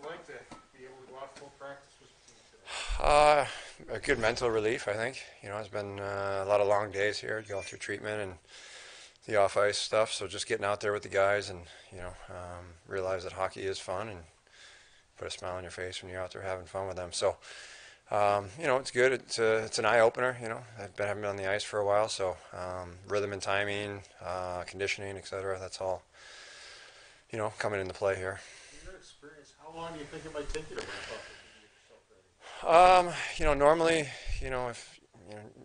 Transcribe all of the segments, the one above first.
it like to be able to go out full practice with the team today? A good mental relief, I think. It's been a lot of long days here, going through treatment and the off ice stuff. So just getting out there with the guys and realize that hockey is fun and put a smile on your face when you're out there having fun with them. So it's good. It's an eye opener. Haven't been on the ice for a while, so rhythm and timing, conditioning, etc. That's all coming into play here. In your experience, how long do you think it might take you to ramp up and get yourself ready? Normally, if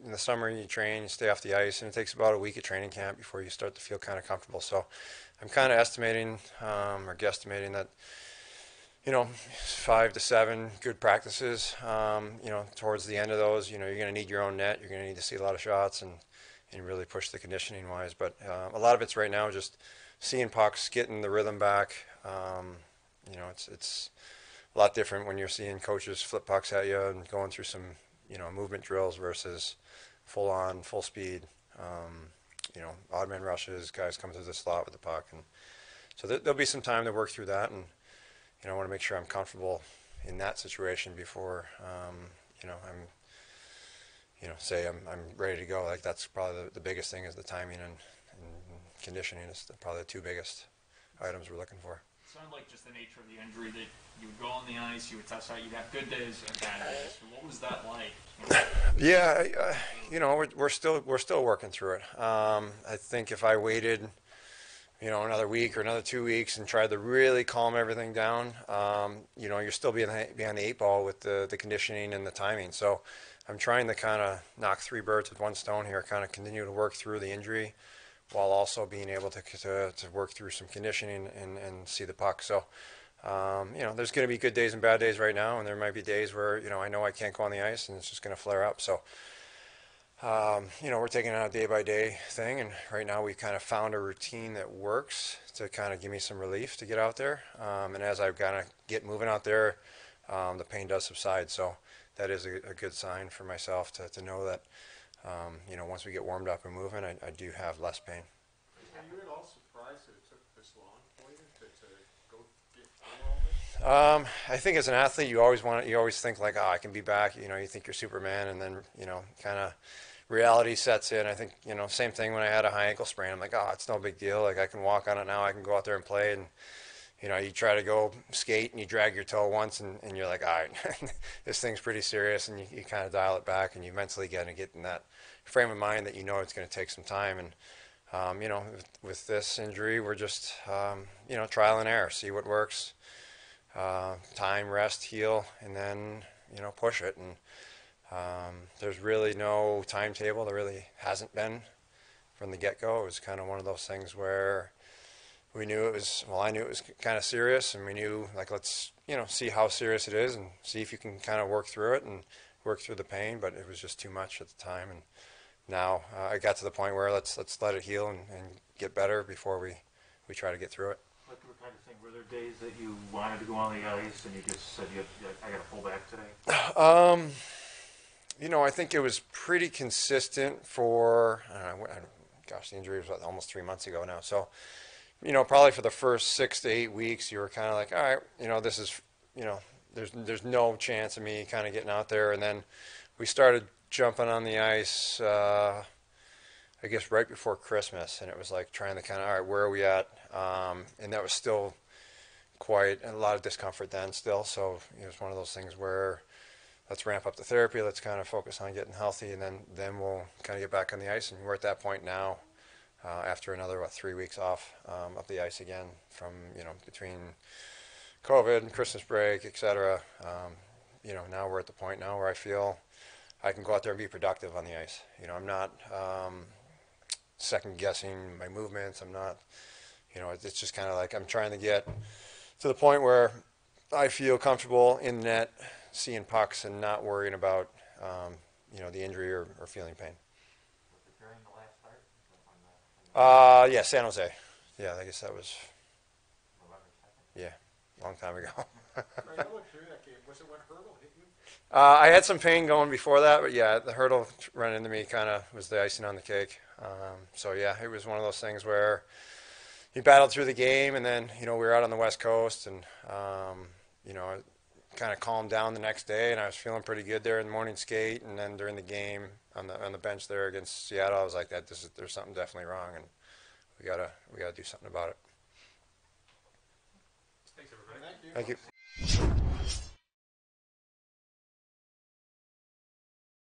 in the summer you train, you stay off the ice, and it takes about a week of training camp before you start to feel kind of comfortable. So I'm kind of estimating or guesstimating that 5 to 7 good practices. Towards the end of those, you're going to need your own net. You're going to need to see a lot of shots and really push the conditioning wise. But a lot of it's right now just seeing pucks, getting the rhythm back. It's a lot different when you're seeing coaches flip pucks at you and going through some movement drills versus full on, full speed. Odd man rushes, guys come through the slot with the puck, and so there'll be some time to work through that. And I want to make sure I'm comfortable in that situation before I'm ready to go. Like that's probably the biggest thing is the timing and conditioning is probably the two biggest items we're looking for. It sounded like just the nature of the injury that you would go on the ice, you would test out, you'd have good days and bad days. What was that like? Yeah, we're still working through it. I think if I waited, another week or another 2 weeks and tried to really calm everything down, you're still behind the eight ball with the conditioning and the timing. So I'm trying to kind of knock three birds with one stone here, kind of continue to work through the injury while also being able to work through some conditioning and see the puck. So, there's going to be good days and bad days right now, and there might be days where, I know I can't go on the ice and it's just going to flare up. So, we're taking it on a day-by-day thing, and right now we've kind of found a routine that works to kind of give me some relief to get out there. And as I kind of get moving out there, the pain does subside. So that is a good sign for myself to know that, once we get warmed up and moving, I do have less pain. Are you at all surprised that it took this long for you to go get through all this? I think as an athlete, you always think like, I can be back. You think you're Superman, and then kind of reality sets in. I think same thing when I had a high ankle sprain. I'm like, it's no big deal. Like I can walk on it now. I can go out there and play. And you try to go skate and you drag your toe once, and you're like, all right, this thing's pretty serious, and you kind of dial it back, and you mentally get in that frame of mind that it's going to take some time. And with this injury, we're just trial and error, see what works. Time, rest, heal, and then push it. And there's really no timetable. There really hasn't been from the get-go. It was kind of one of those things where I knew it was kind of serious, and we knew, like, let's see how serious it is and see if you can kind of work through it and work through the pain. But it was just too much at the time, and now I got to the point where let's let it heal and get better before we try to get through it. What kind of thing? Were there days that you wanted to go on the ice and you just said, I got to pull back today? I think it was pretty consistent for, the injury was almost 3 months ago now. So, probably for the first 6 to 8 weeks, you were kind of like, all right, this is, there's no chance of me kind of getting out there. And then we started jumping on the ice, I guess right before Christmas, and it was like trying to kind of, all right, where are we at? And that was still quite a lot of discomfort then still. So it was one of those things where let's ramp up the therapy, let's kind of focus on getting healthy, and then we'll kind of get back on the ice. And we're at that point now, after another 3 weeks off the ice again from between COVID and Christmas break, etc. Now we're at the point now where I feel I can go out there and be productive on the ice. I'm not second guessing my movements. I'm not, it's just kind of like I'm trying to get to the point where I feel comfortable in the net, seeing pucks, and not worrying about the injury or feeling pain. Preparing the last start? Yeah, San Jose. Yeah, I guess that was 11 seconds. a long time ago. Right, I looked through that game. Was it when Hurdle hit you? I had some pain going before that, but yeah, the hurdle run into me kind of was the icing on the cake. So yeah, it was one of those things where you battled through the game, and then we were out on the West Coast, and you know, kind of calmed down the next day, and I was feeling pretty good there in the morning skate, and then during the game on the bench there against Seattle, I was like, there's something definitely wrong, and we gotta do something about it. Thanks, everybody. Thank you.